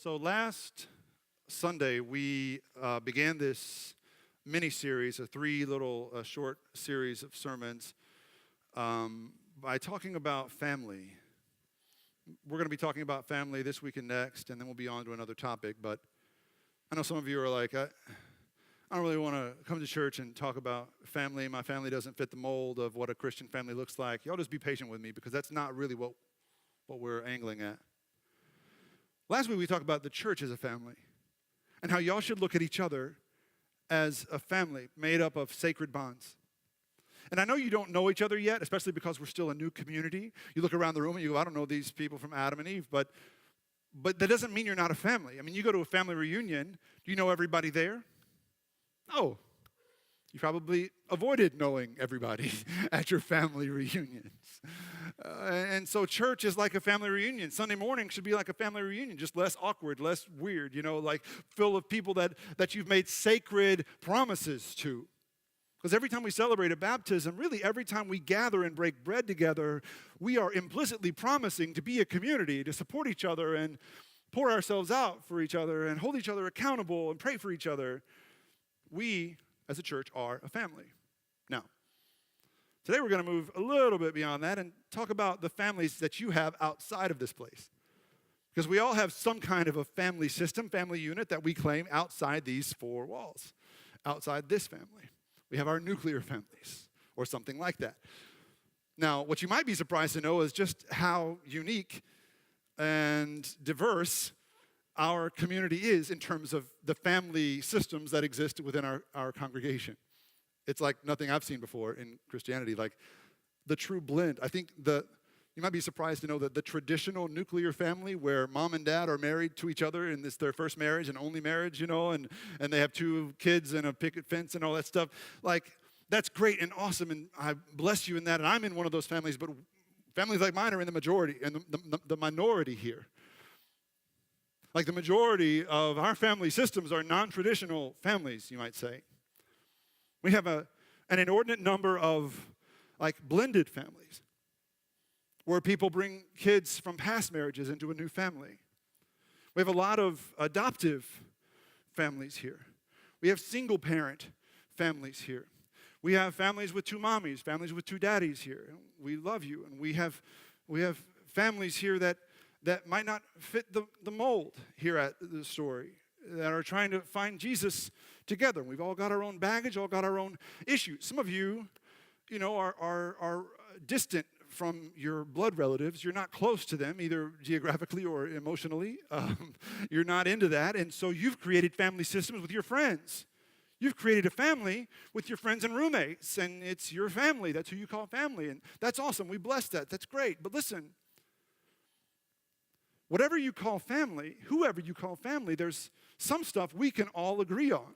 So last Sunday, we began this mini-series, a three little short series of sermons, by talking about family. We're going to be talking about family this week and next, and then we'll be on to another topic. But I know some of you are like, I don't really want to come to church and talk about family. My family doesn't fit the mold of what a Christian family looks like. Y'all just be patient with me because that's not really what we're angling at. Last week we talked about the church as a family and how y'all should look at each other as a family made up of sacred bonds. And I know you don't know each other yet, especially because we're still a new community. You look around the room and you go, I don't know these people from Adam and Eve, but that doesn't mean you're not a family. I mean, you go to a family reunion, do you know everybody there? No. You probably avoided knowing everybody at your family reunions. And so church is like a family reunion. Sunday morning should be like a family reunion, just less awkward, less weird, like full of people that you've made sacred promises to. Because every time we celebrate a baptism, really every time we gather and break bread together, we are implicitly promising to be a community, to support each other and pour ourselves out for each other and hold each other accountable and pray for each other. We, as a church, are a family. Now, today we're going to move a little bit beyond that and talk about the families that you have outside of this place. Because we all have some kind of a family system, family unit that we claim outside these four walls, outside this family. We have our nuclear families or something like that. Now, what you might be surprised to know is just how unique and diverse our community is in terms of the family systems that exist within our congregation. It's like nothing I've seen before in Christianity, like the true blend. I think you might be surprised to know that the traditional nuclear family where mom and dad are married to each other and it's their first marriage and only marriage, and they have two kids and a picket fence and all that stuff, like that's great and awesome and I bless you in that and I'm in one of those families, but families like mine are in the majority and the minority here. Like the majority of our family systems are non-traditional families, you might say. We have an inordinate number of like blended families where people bring kids from past marriages into a new family. We have a lot of adoptive families here. We have single parent families here. We have families with two mommies, families with two daddies here. We love you. And we have families here that might not fit the mold here at the story, that are trying to find Jesus together. We've all got our own baggage, all got our own issues. Some of you, are distant from your blood relatives. You're not close to them, either geographically or emotionally. You're not into that, and so you've created family systems with your friends. You've created a family with your friends and roommates, and it's your family. That's who you call family, and that's awesome. We bless that. That's great. But listen, whatever you call family, whoever you call family, there's some stuff we can all agree on.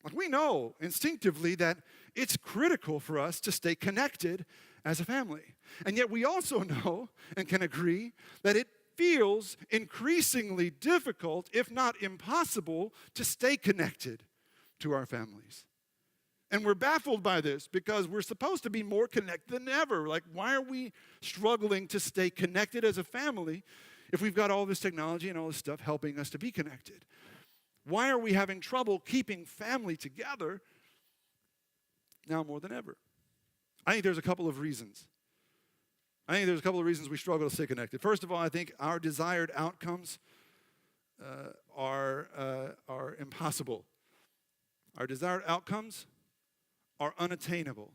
Like we know instinctively that it's critical for us to stay connected as a family. And yet we also know and can agree that it feels increasingly difficult, if not impossible, to stay connected to our families. And we're baffled by this because we're supposed to be more connected than ever. Like, why are we struggling to stay connected as a family if we've got all this technology and all this stuff helping us to be connected? Why are we having trouble keeping family together now more than ever? I think there's a couple of reasons. I think there's a couple of reasons we struggle to stay connected. First of all, I think our desired outcomes are impossible. Our desired outcomes are unattainable.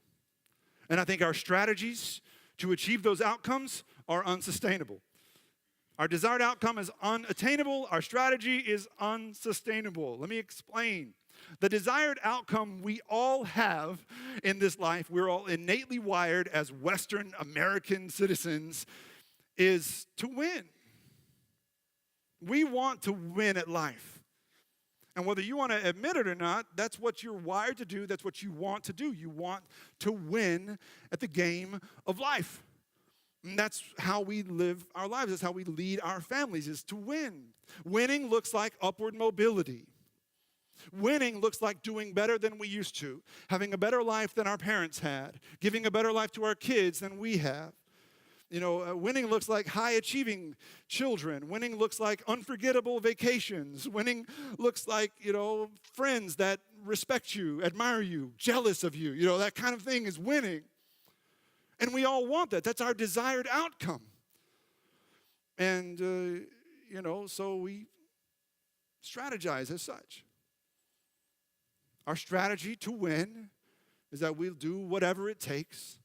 And I think our strategies to achieve those outcomes are unsustainable. Our desired outcome is unattainable. Our strategy is unsustainable. Let me explain. The desired outcome we all have in this life, we're all innately wired as Western American citizens, is to win. We want to win at life. And whether you want to admit it or not, that's what you're wired to do. That's what you want to do. You want to win at the game of life. And that's how we live our lives. That's how we lead our families, is to win. Winning looks like upward mobility. Winning looks like doing better than we used to, having a better life than our parents had, giving a better life to our kids than we have. Winning looks like high-achieving children. Winning looks like unforgettable vacations. Winning looks like, friends that respect you, admire you, jealous of you. That kind of thing is winning. And we all want that. That's our desired outcome. And, so we strategize as such. Our strategy to win is that we'll do whatever it takes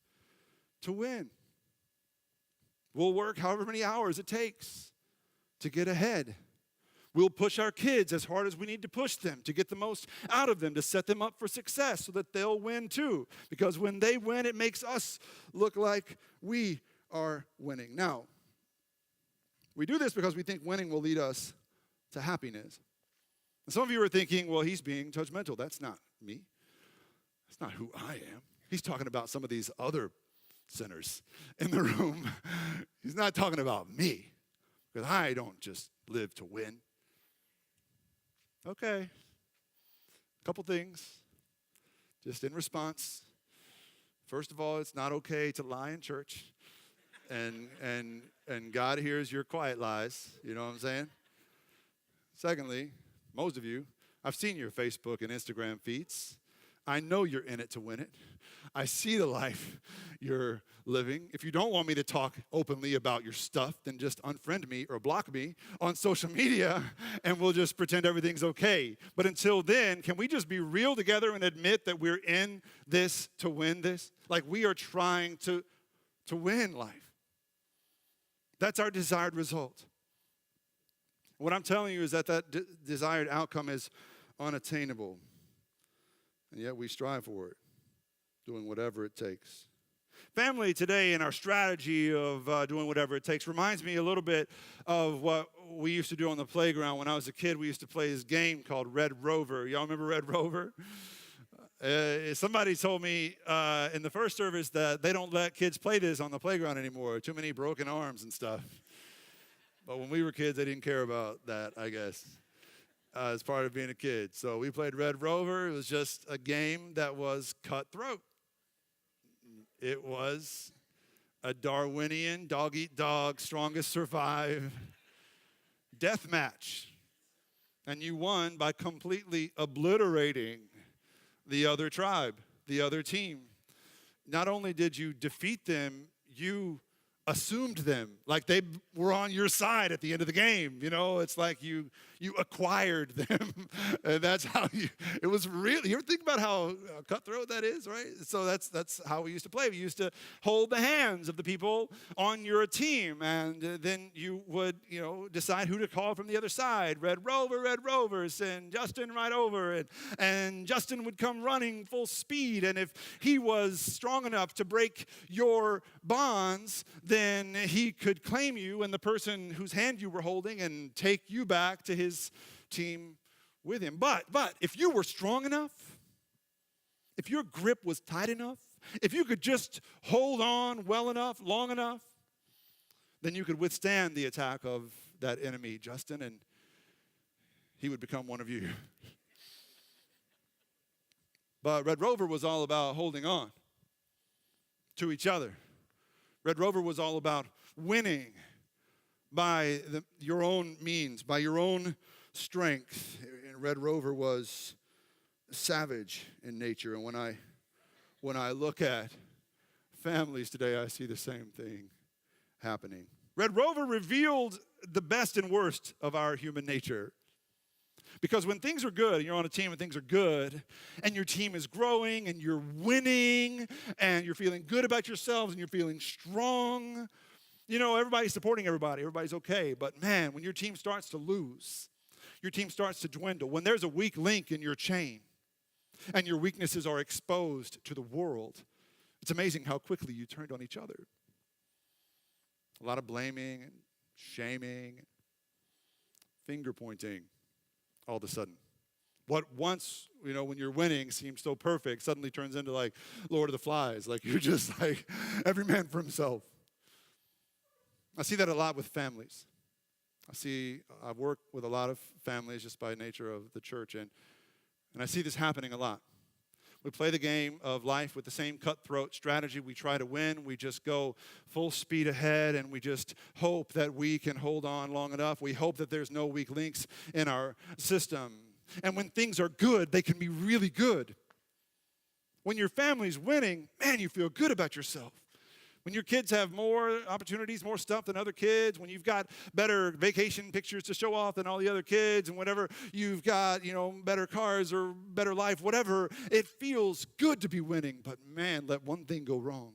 to win. We'll work however many hours it takes to get ahead. We'll push our kids as hard as we need to push them to get the most out of them, to set them up for success so that they'll win too. Because when they win, it makes us look like we are winning. Now, we do this because we think winning will lead us to happiness. And some of you are thinking, well, he's being judgmental. That's not me. That's not who I am. He's talking about some of these other sinners in the room. He's not talking about me, because I don't just live to win. Okay. A couple things just in response. First of all, it's not okay to lie in church. And God hears your quiet lies. You know what I'm saying? Secondly, most of you, I've seen your Facebook and Instagram feeds. I know you're in it to win it. I see the life you're living. If you don't want me to talk openly about your stuff, then just unfriend me or block me on social media, and we'll just pretend everything's okay. But until then, can we just be real together and admit that we're in this to win this? Like we are trying to win life. That's our desired result. What I'm telling you is that desired outcome is unattainable. And yet we strive for it, doing whatever it takes. Family today and our strategy of doing whatever it takes reminds me a little bit of what we used to do on the playground. When I was a kid, we used to play this game called Red Rover. Y'all remember Red Rover? Somebody told me in the first service that they don't let kids play this on the playground anymore. Too many broken arms and stuff. But when we were kids, they didn't care about that, I guess. As part of being a kid. So we played Red Rover. It was just a game that was cutthroat. It was a Darwinian, dog-eat-dog, strongest survive death match. And you won by completely obliterating the other tribe, the other team. Not only did you defeat them, you assumed them, like they were on your side at the end of the game. It's like you acquired them. And that's how it was really, you ever think about how cutthroat that is, right? So that's how we used to play. We used to hold the hands of the people on your team, and then you would, decide who to call from the other side. Red Rover, send Justin right over. And Justin would come running full speed, and if he was strong enough to break your bonds, then he could claim you and the person whose hand you were holding and take you back to his team with him. But if you were strong enough, if your grip was tight enough, if you could just hold on well enough, long enough, then you could withstand the attack of that enemy, Justin, and he would become one of you. But Red Rover was all about holding on to each other. Red Rover was all about winning by your own means, by your own strength. And Red Rover was savage in nature. And when I look at families today, I see the same thing happening. Red Rover revealed the best and worst of our human nature. Because when things are good, and you're on a team and things are good, and your team is growing, and you're winning, and you're feeling good about yourselves, and you're feeling strong, everybody's supporting everybody. Everybody's okay. But man, when your team starts to lose, your team starts to dwindle, when there's a weak link in your chain, and your weaknesses are exposed to the world, it's amazing how quickly you turned on each other. A lot of blaming and shaming, finger pointing. All of a sudden. What once, when you're winning seems so perfect, suddenly turns into like Lord of the Flies. Like you're just like every man for himself. I see that a lot with families. I've worked with a lot of families just by nature of the church, and I see this happening a lot. We play the game of life with the same cutthroat strategy. We try to win. We just go full speed ahead, and we just hope that we can hold on long enough. We hope that there's no weak links in our system. And when things are good, they can be really good. When your family's winning, man, you feel good about yourself. When your kids have more opportunities, more stuff than other kids, when you've got better vacation pictures to show off than all the other kids, and whatever you've got, better cars or better life, whatever, it feels good to be winning. But man, let one thing go wrong.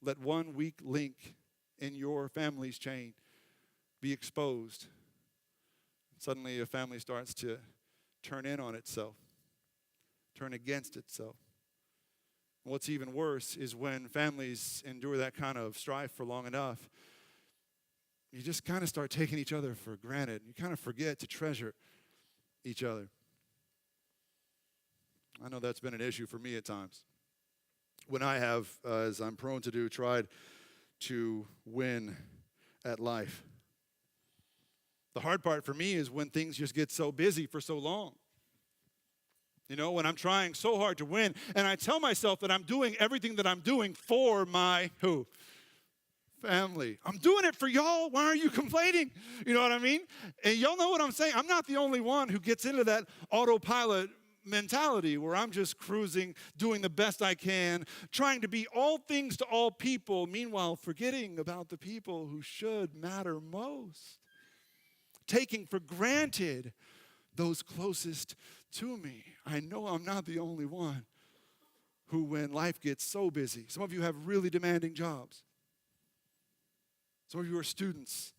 Let one weak link in your family's chain be exposed. Suddenly a family starts to turn in on itself, turn against itself. What's even worse is when families endure that kind of strife for long enough, you just kind of start taking each other for granted. You kind of forget to treasure each other. I know that's been an issue for me at times. When I have, as I'm prone to do, tried to win at life. The hard part for me is when things just get so busy for so long. When I'm trying so hard to win, and I tell myself that I'm doing everything that I'm doing for my who? Family. I'm doing it for y'all. Why are you complaining? You know what I mean? And y'all know what I'm saying. I'm not the only one who gets into that autopilot mentality where I'm just cruising, doing the best I can, trying to be all things to all people, meanwhile forgetting about the people who should matter most. Taking for granted those closest to me. I know I'm not the only one who, when life gets so busy, some of you have really demanding jobs. Some of you are students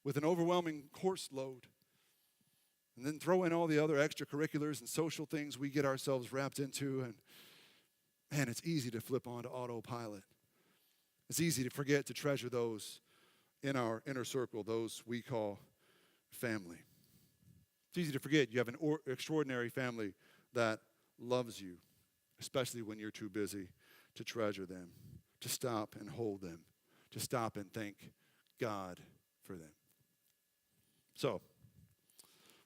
with an overwhelming course load. And then throw in all the other extracurriculars and social things we get ourselves wrapped into, and man, it's easy to flip onto autopilot. It's easy to forget to treasure those in our inner circle, those we call family. It's easy to forget you have an extraordinary family that loves you, especially when you're too busy to treasure them, to stop and hold them, to stop and thank God for them. So,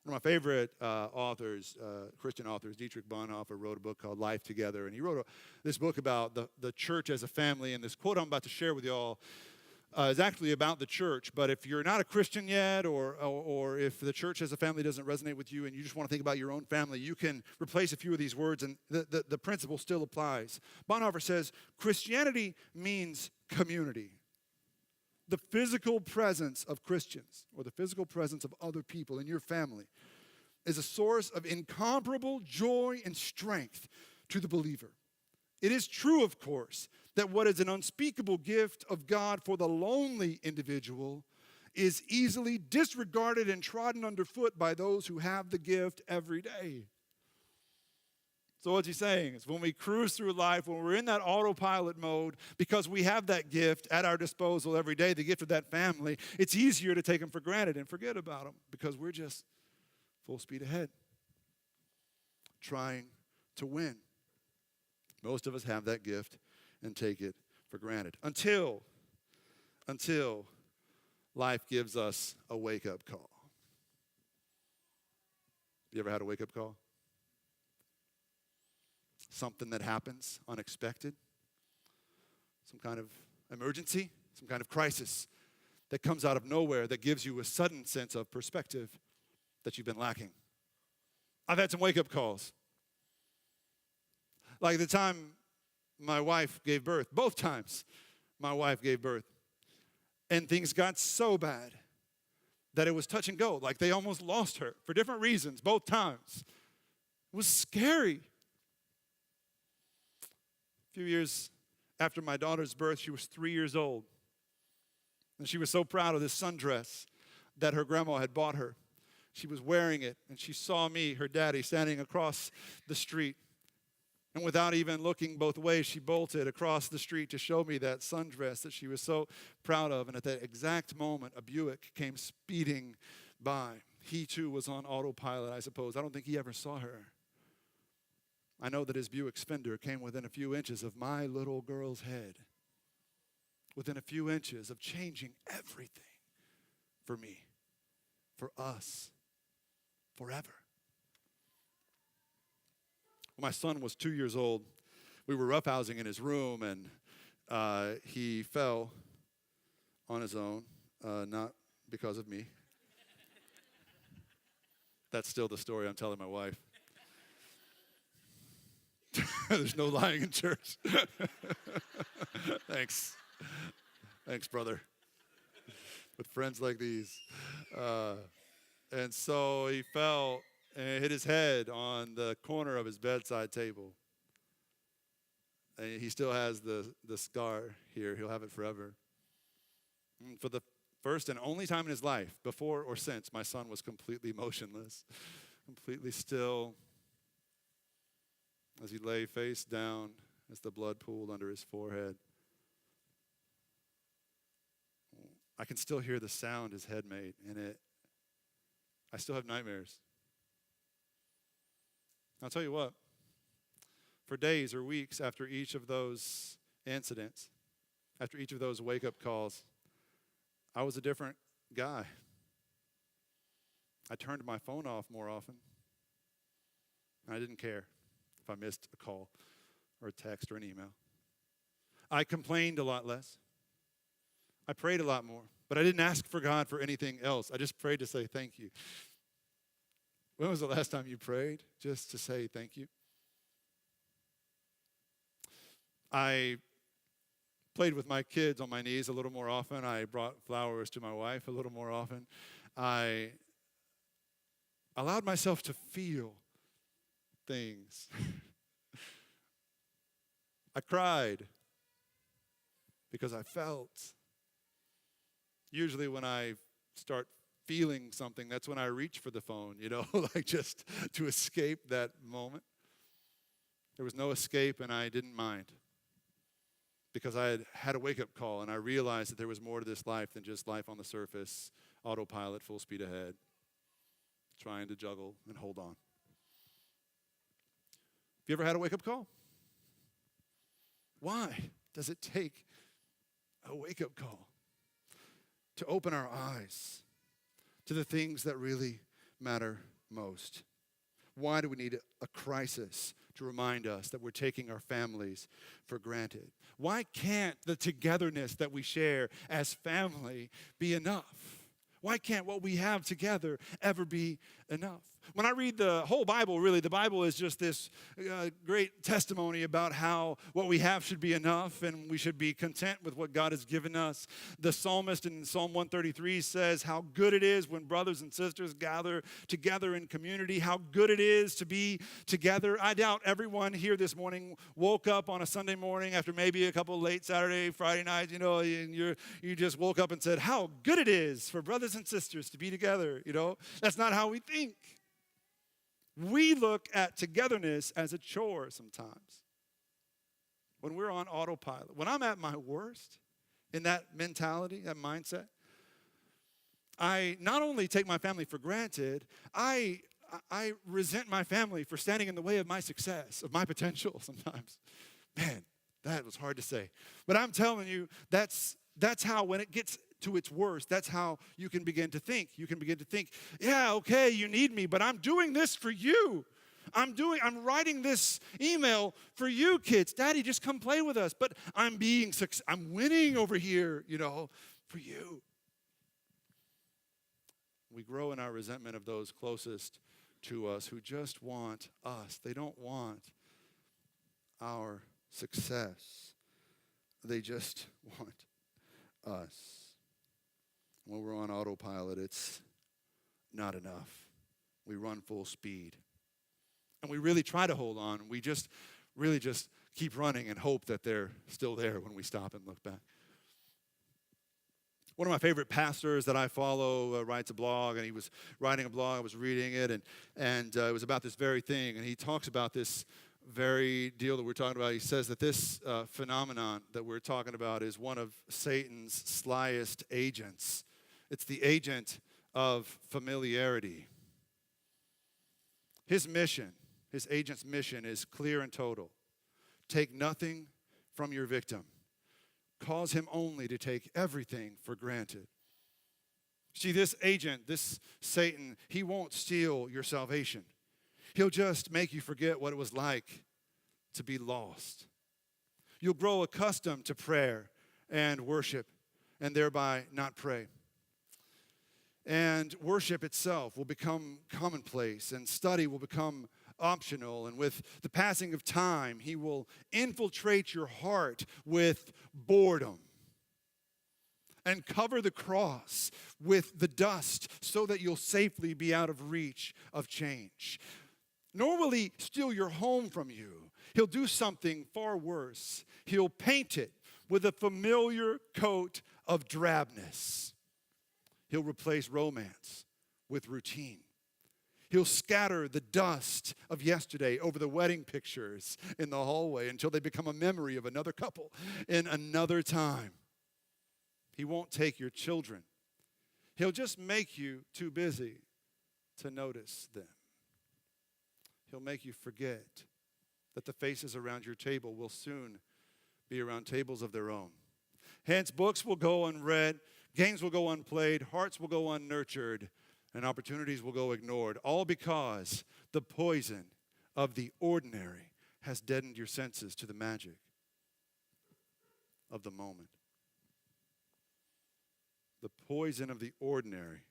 one of my favorite authors, Christian authors, Dietrich Bonhoeffer, wrote a book called Life Together, and he wrote this book about the church as a family, and this quote I'm about to share with you all is actually about the church. But if you're not a Christian yet, or if the church as a family doesn't resonate with you and you just want to think about your own family, you can replace a few of these words, and the principle still applies. Bonhoeffer says, Christianity means community. The physical presence of Christians, or the physical presence of other people in your family, is a source of incomparable joy and strength to the believer. It is true, of course, that what is an unspeakable gift of God for the lonely individual is easily disregarded and trodden underfoot by those who have the gift every day. So what's he saying? Is when we cruise through life, when we're in that autopilot mode, because we have that gift at our disposal every day, the gift of that family, it's easier to take them for granted and forget about them because we're just full speed ahead, trying to win. Most of us have that gift and take it for granted until life gives us a wake-up call. You ever had a wake-up call? Something that happens unexpected, some kind of emergency, some kind of crisis that comes out of nowhere that gives you a sudden sense of perspective that you've been lacking. I've had some wake-up calls. Like the time my wife gave birth, both times my wife gave birth, and things got so bad that it was touch and go, like they almost lost her for different reasons, both times. It was scary. A few years after my daughter's birth, she was 3 years old. And she was so proud of this sundress that her grandma had bought her. She was wearing it, and she saw me, her daddy, standing across the street. And without even looking both ways, she bolted across the street to show me that sundress that she was so proud of. And at that exact moment, a Buick came speeding by. He, too, was on autopilot, I suppose. I don't think he ever saw her. I know that his Buick fender came within a few inches of my little girl's head, within a few inches of changing everything for me, for us, forever. When my son was 2 years old, we were roughhousing in his room, and he fell on his own, not because of me. That's still the story I'm telling my wife. There's no lying in church. Thanks. Thanks, brother. With friends like these. And so he fell and hit his head on the corner of his bedside table. And he still has the scar here. He'll have it forever. And for the first and only time in his life, before or since, my son was completely motionless, completely still, as he lay face down as the blood pooled under his forehead. I can still hear the sound his head made, and I still have nightmares. I'll tell you what, for days or weeks after each of those incidents, after each of those wake-up calls, I was a different guy. I turned my phone off more often. I didn't care if I missed a call or a text or an email. I complained a lot less. I prayed a lot more, but I didn't ask for God for anything else. I just prayed to say thank you. When was the last time you prayed just to say thank you? I played with my kids on my knees a little more often. I brought flowers to my wife a little more often. I allowed myself to feel things. I cried because I felt. Usually when I start feeling something, that's when I reach for the phone, like just to escape that moment. There was no escape, and I didn't mind because I had a wake-up call, and I realized that there was more to this life than just life on the surface, autopilot, full speed ahead, trying to juggle and hold on. Have you ever had a wake-up call? Why does it take a wake-up call to open our eyes to the things that really matter most? Why do we need a crisis to remind us that we're taking our families for granted? Why can't the togetherness that we share as family be enough? Why can't what we have together ever be enough? When I read the whole Bible, really, the Bible is just this great testimony about how what we have should be enough and we should be content with what God has given us. The psalmist in Psalm 133 says how good it is when brothers and sisters gather together in community, how good it is to be together. I doubt everyone here this morning woke up on a Sunday morning after maybe a couple late Saturday, Friday nights, and you just woke up and said, how good it is for brothers and sisters to be together, That's not how we think. We look at togetherness as a chore sometimes. When we're on autopilot, when I'm at my worst in that mentality, that mindset, I not only take my family for granted, I resent my family for standing in the way of my success, of my potential sometimes. Man, that was hard to say. But I'm telling you, that's how, when it gets to its worst, that's how you can begin to think. You can begin to think, yeah, okay, you need me, but I'm doing this for you. I'm writing this email for you, kids. Daddy, just come play with us. But I'm winning over here, for you. We grow in our resentment of those closest to us who just want us. They don't want our success. They just want us. When we're on autopilot, it's not enough. We run full speed. And we really try to hold on. We just keep running and hope that they're still there when we stop and look back. One of my favorite pastors that I follow writes a blog, and he was writing a blog. I was reading it, and it was about this very thing. And he talks about this very deal that we're talking about. He says that this phenomenon that we're talking about is one of Satan's slyest agents. It's the agent of familiarity. His agent's mission is clear and total. Take nothing from your victim. Cause him only to take everything for granted. See, this agent, this Satan, he won't steal your salvation. He'll just make you forget what it was like to be lost. You'll grow accustomed to prayer and worship and thereby not pray. And worship itself will become commonplace and study will become optional. And with the passing of time, he will infiltrate your heart with boredom and cover the cross with the dust so that you'll safely be out of reach of change. Nor will he steal your home from you. He'll do something far worse. He'll paint it with a familiar coat of drabness. He'll replace romance with routine. He'll scatter the dust of yesterday over the wedding pictures in the hallway until they become a memory of another couple in another time. He won't take your children. He'll just make you too busy to notice them. He'll make you forget that the faces around your table will soon be around tables of their own. Hence, books will go unread, games will go unplayed, hearts will go unnurtured, and opportunities will go ignored, all because the poison of the ordinary has deadened your senses to the magic of the moment. The poison of the ordinary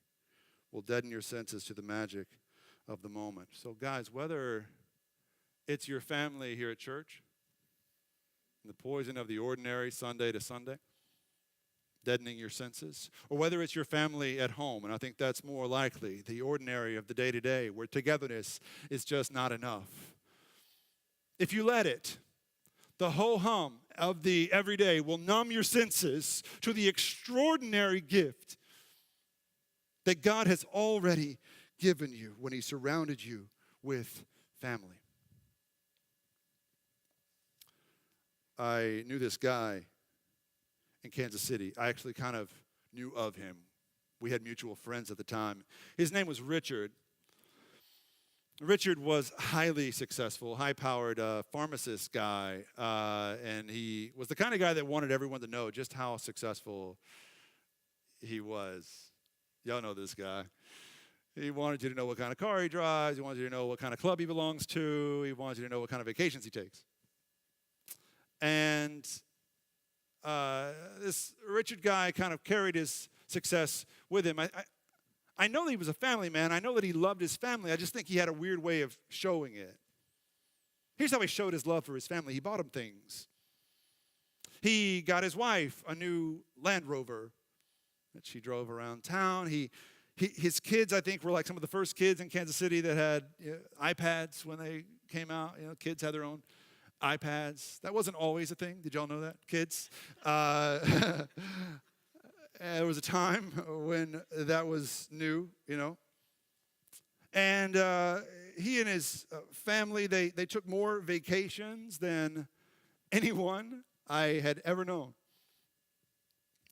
will deaden your senses to the magic of the moment. So guys, whether it's your family here at church, the poison of the ordinary Sunday to Sunday, deadening your senses, or whether it's your family at home, and I think that's more likely, the ordinary of the day-to-day, where togetherness is just not enough. If you let it, the ho-hum of the everyday will numb your senses to the extraordinary gift that God has already given you when he surrounded you with family. I knew this guy in Kansas City. I actually kind of knew of him. We had mutual friends at the time. His name was Richard. Richard was highly successful, high-powered pharmacist guy, and he was the kind of guy that wanted everyone to know just how successful he was. Y'all know this guy. He wanted you to know what kind of car he drives. He wanted you to know what kind of club he belongs to. He wanted you to know what kind of vacations he takes. And this Richard guy kind of carried his success with him. I know that he was a family man. I know that he loved his family. I just think he had a weird way of showing it. Here's how he showed his love for his family. He bought them things. He got his wife a new Land Rover that she drove around town. His kids, I think, were like some of the first kids in Kansas City that had iPads when they came out. Kids had their own iPads. That wasn't always a thing. Did y'all know that, kids? There was a time when that was new, And he and his family, they took more vacations than anyone I had ever known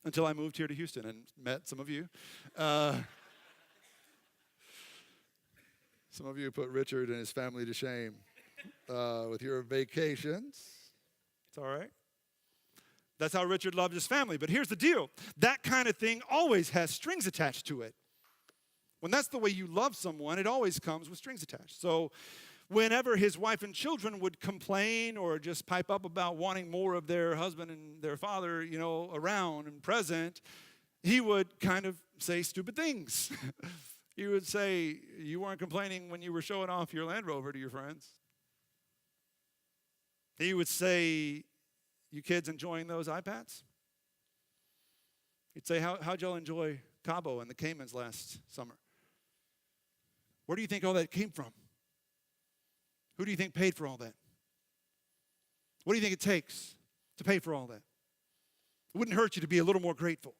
until I moved here to Houston and met some of you. Some of you put Richard and his family to shame with your vacations. It's all right. That's how Richard loved his family. But here's the deal. That kind of thing always has strings attached to it. When that's the way you love someone, it always comes with strings attached. So whenever his wife and children would complain or just pipe up about wanting more of their husband and their father, around and present, he would kind of say stupid things. He would say, you weren't complaining when you were showing off your Land Rover to your friends. He would say, you kids enjoying those iPads? He'd say, how'd y'all enjoy Cabo and the Caymans last summer? Where do you think all that came from? Who do you think paid for all that? What do you think it takes to pay for all that? It wouldn't hurt you to be a little more grateful.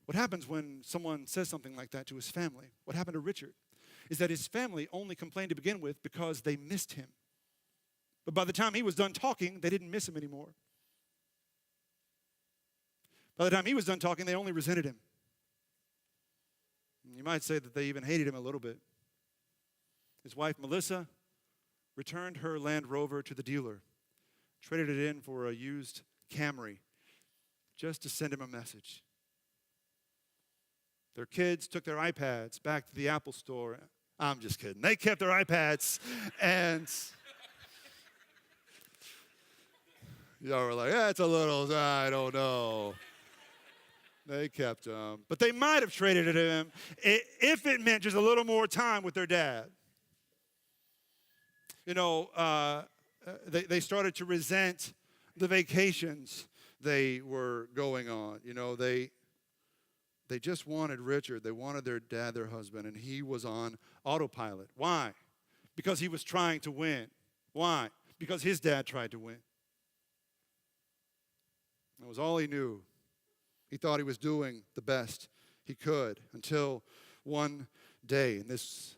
What happens when someone says something like that to his family? What happened to Richard is that his family only complained to begin with because they missed him. But by the time he was done talking, they didn't miss him anymore. By the time he was done talking, they only resented him. You might say that they even hated him a little bit. His wife, Melissa, returned her Land Rover to the dealer, traded it in for a used Camry, just to send him a message. Their kids took their iPads back to the Apple store. I'm just kidding. They kept their iPads, and y'all were like, it's a little, I don't know. They kept them. But they might have traded it to him if it meant just a little more time with their dad. You know, they started to resent the vacations they were going on. You know, they just wanted Richard. They wanted their dad, their husband, and he was on autopilot. Why? Because he was trying to win. Why? Because his dad tried to win. That was all he knew. He thought he was doing the best he could until one day, and this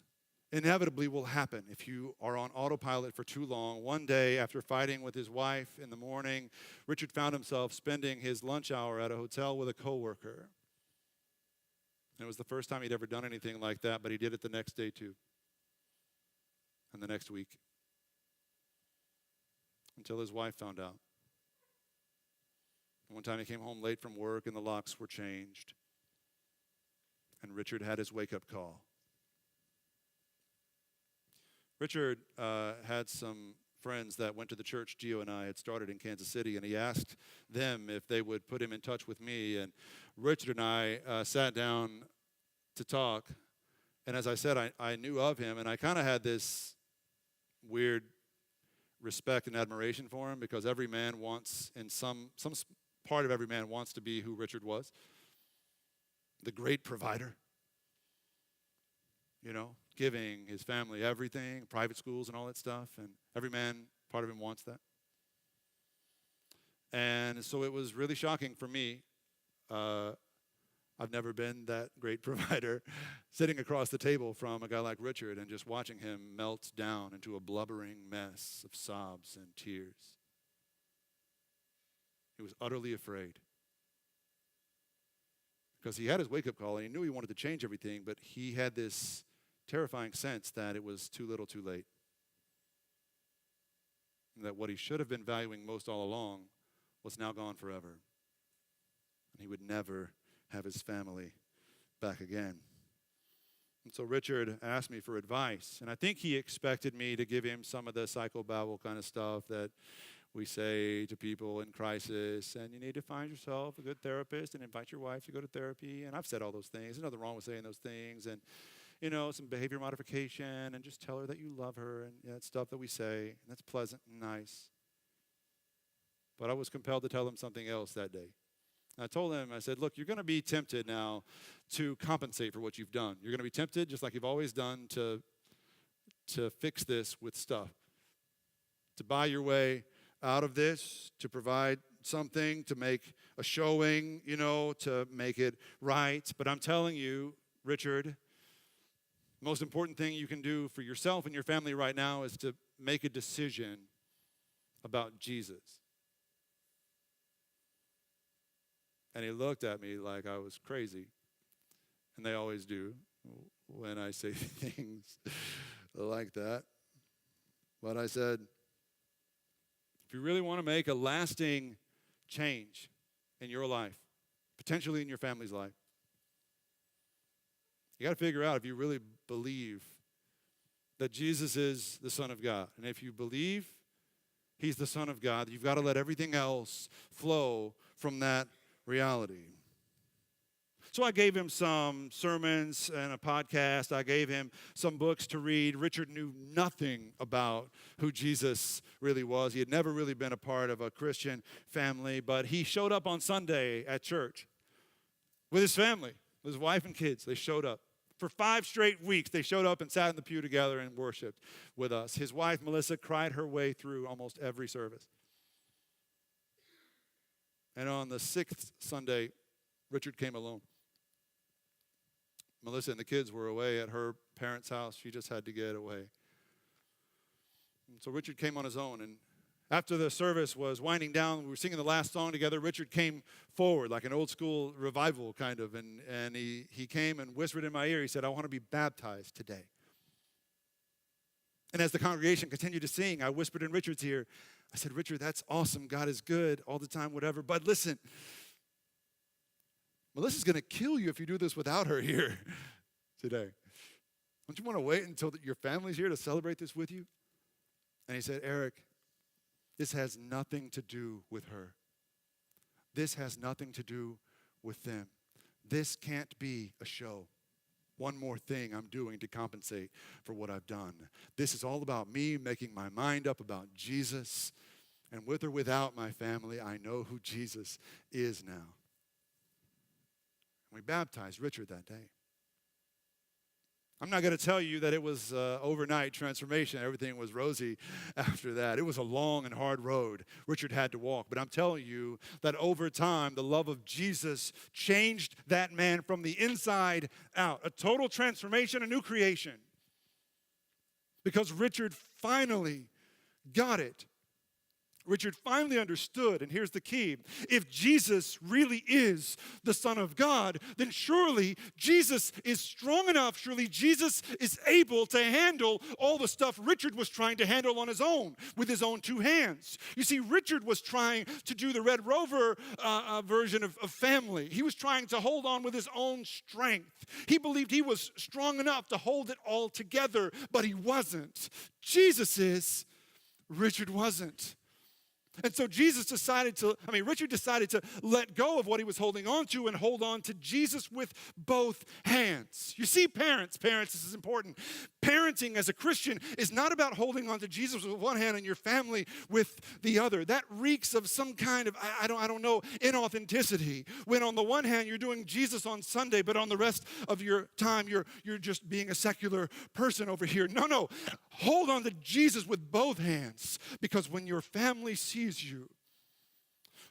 inevitably will happen if you are on autopilot for too long. One day, after fighting with his wife in the morning, Richard found himself spending his lunch hour at a hotel with a coworker. And it was the first time he'd ever done anything like that, but he did it the next day too, and the next week, until his wife found out. One time he came home late from work and the locks were changed, and Richard had his wake-up call. Richard had some friends that went to the church Gio and I had started in Kansas City, and he asked them if they would put him in touch with me. And Richard and I sat down to talk, and as I said, I knew of him, and I kind of had this weird respect and admiration for him, because every man wants, in some part of every man wants to be who Richard was, the great provider. You know, giving his family everything, private schools and all that stuff, and every man, part of him wants that. And so it was really shocking for me. I've never been that great provider, sitting across the table from a guy like Richard and just watching him melt down into a blubbering mess of sobs and tears. He was utterly afraid, because he had his wake-up call and he knew he wanted to change everything, but he had this terrifying sense that it was too little too late. And that what he should have been valuing most all along was now gone forever. And he would never have his family back again. And so Richard asked me for advice. And I think he expected me to give him some of the psychobabble kind of stuff that we say to people in crisis. And you need to find yourself a good therapist and invite your wife to go to therapy. And I've said all those things. There's nothing wrong with saying those things. And you know, some behavior modification, and just tell her that you love her, and that stuff that we say, and that's pleasant and nice. But I was compelled to tell him something else that day. I told him, I said, look, you're going to be tempted now to compensate for what you've done. You're going to be tempted, just like you've always done, to fix this with stuff, to buy your way out of this, to provide something, to make a showing, you know, to make it right. But I'm telling you, Richard, the most important thing you can do for yourself and your family right now is to make a decision about Jesus. And he looked at me like I was crazy. And they always do when I say things like that. But I said, if you really want to make a lasting change in your life, potentially in your family's life, you got to figure out if you really believe that Jesus is the Son of God. And if you believe he's the Son of God, you've got to let everything else flow from that reality. So I gave him some sermons and a podcast. I gave him some books to read. Richard knew nothing about who Jesus really was. He had never really been a part of a Christian family, but he showed up on Sunday at church with his family, with his wife and kids. They showed up. For 5 straight weeks, they showed up and sat in the pew together and worshiped with us. His wife, Melissa, cried her way through almost every service. And on the 6th Sunday, Richard came alone. Melissa and the kids were away at her parents' house. She just had to get away. And so Richard came on his own, and after the service was winding down, we were singing the last song together, Richard came forward like an old school revival kind of, and he came and whispered in my ear. He said, I want to be baptized today. And as the congregation continued to sing, I whispered in Richard's ear, I said, Richard, that's awesome. God is good all the time, whatever. But listen, Melissa's going to kill you if you do this without her here today. Don't you want to wait until your family's here to celebrate this with you? And he said, Eric, this has nothing to do with her. This has nothing to do with them. This can't be a show. One more thing I'm doing to compensate for what I've done. This is all about me making my mind up about Jesus. And with or without my family, I know who Jesus is now. We baptized Richard that day. I'm not going to tell you that it was overnight transformation. Everything was rosy after that. It was a long and hard road Richard had to walk. But I'm telling you that over time, the love of Jesus changed that man from the inside out. A total transformation, a new creation. Because Richard finally got it. Richard finally understood, and here's the key. If Jesus really is the Son of God, then surely Jesus is strong enough, surely Jesus is able to handle all the stuff Richard was trying to handle on his own, with his own two hands. You see, Richard was trying to do the Red Rover version of family. He was trying to hold on with his own strength. He believed he was strong enough to hold it all together, but he wasn't. Jesus is, Richard wasn't. And so Richard decided to let go of what he was holding on to and hold on to Jesus with both hands. You see, parents, this is important. Parenting as a Christian is not about holding on to Jesus with one hand and your family with the other. That reeks of some kind of, I don't know, inauthenticity. When on the one hand, you're doing Jesus on Sunday, but on the rest of your time, you're just being a secular person over here. No. Hold on to Jesus with both hands, because when your family sees you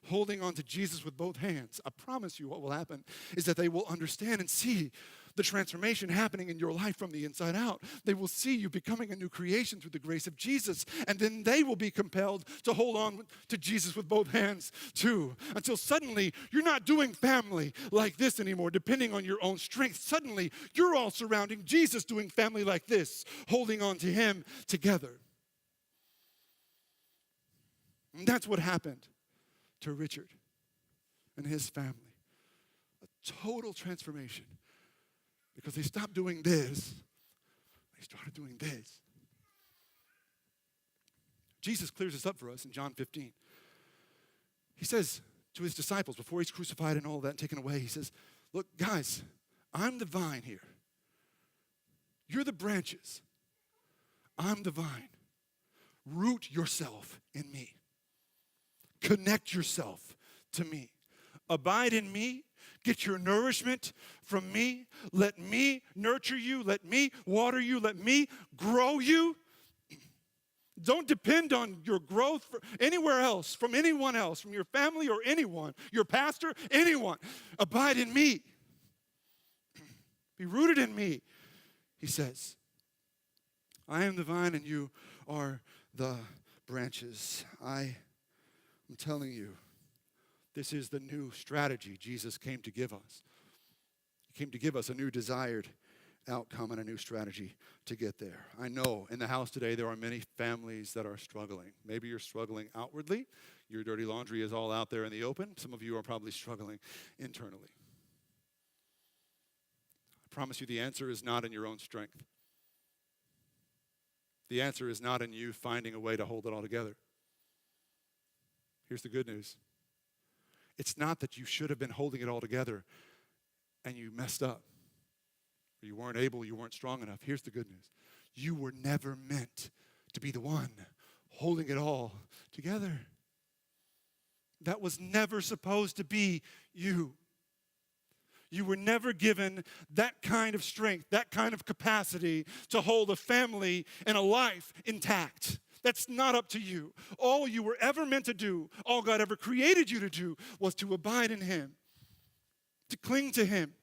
holding on to Jesus with both hands, I promise you what will happen is that they will understand and see the transformation happening in your life from the inside out. They will see you becoming a new creation through the grace of Jesus, and then they will be compelled to hold on to Jesus with both hands too, until suddenly you're not doing family like this anymore, depending on your own strength. Suddenly you're all surrounding Jesus doing family like this, holding on to him together. And that's what happened to Richard and his family. A total transformation. Because they stopped doing this, they started doing this. Jesus clears this up for us in John 15. He says to his disciples before he's crucified and all that and taken away, he says, look, guys, I'm the vine here. You're the branches. I'm the vine. Root yourself in me. Connect yourself to me. Abide in me. Get your nourishment from me. Let me nurture you. Let me water you. Let me grow you. Don't depend on your growth anywhere else, from anyone else, from your family or anyone, your pastor, anyone. Abide in me. Be rooted in me, he says. I am the vine and you are the branches. I'm telling you, this is the new strategy Jesus came to give us. He came to give us a new desired outcome and a new strategy to get there. I know in the house today there are many families that are struggling. Maybe you're struggling outwardly. Your dirty laundry is all out there in the open. Some of you are probably struggling internally. I promise you the answer is not in your own strength. The answer is not in you finding a way to hold it all together. Here's the good news. It's not that you should have been holding it all together and you messed up, or you weren't able, you weren't strong enough. Here's the good news. You were never meant to be the one holding it all together. That was never supposed to be you. You were never given that kind of strength, that kind of capacity to hold a family and a life intact. That's not up to you. All you were ever meant to do, all God ever created you to do, was to abide in him, to cling to him,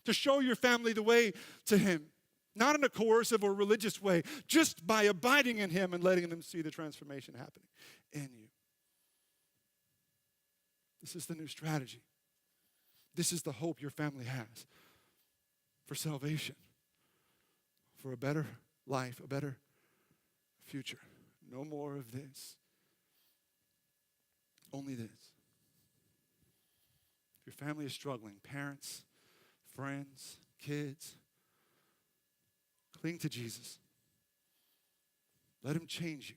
to show your family the way to him. Not in a coercive or religious way, just by abiding in him and letting them see the transformation happening in you. This is the new strategy. This is the hope your family has for salvation, for a better life, a better future. No more of this. Only this. If Your family is struggling. Parents, friends, kids. Cling to Jesus. Let him change you.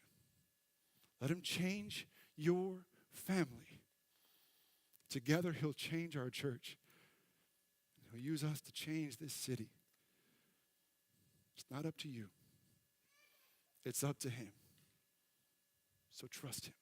Let him change your family. Together, he'll change our church. He'll use us to change this city. It's not up to you. It's up to him. So trust him.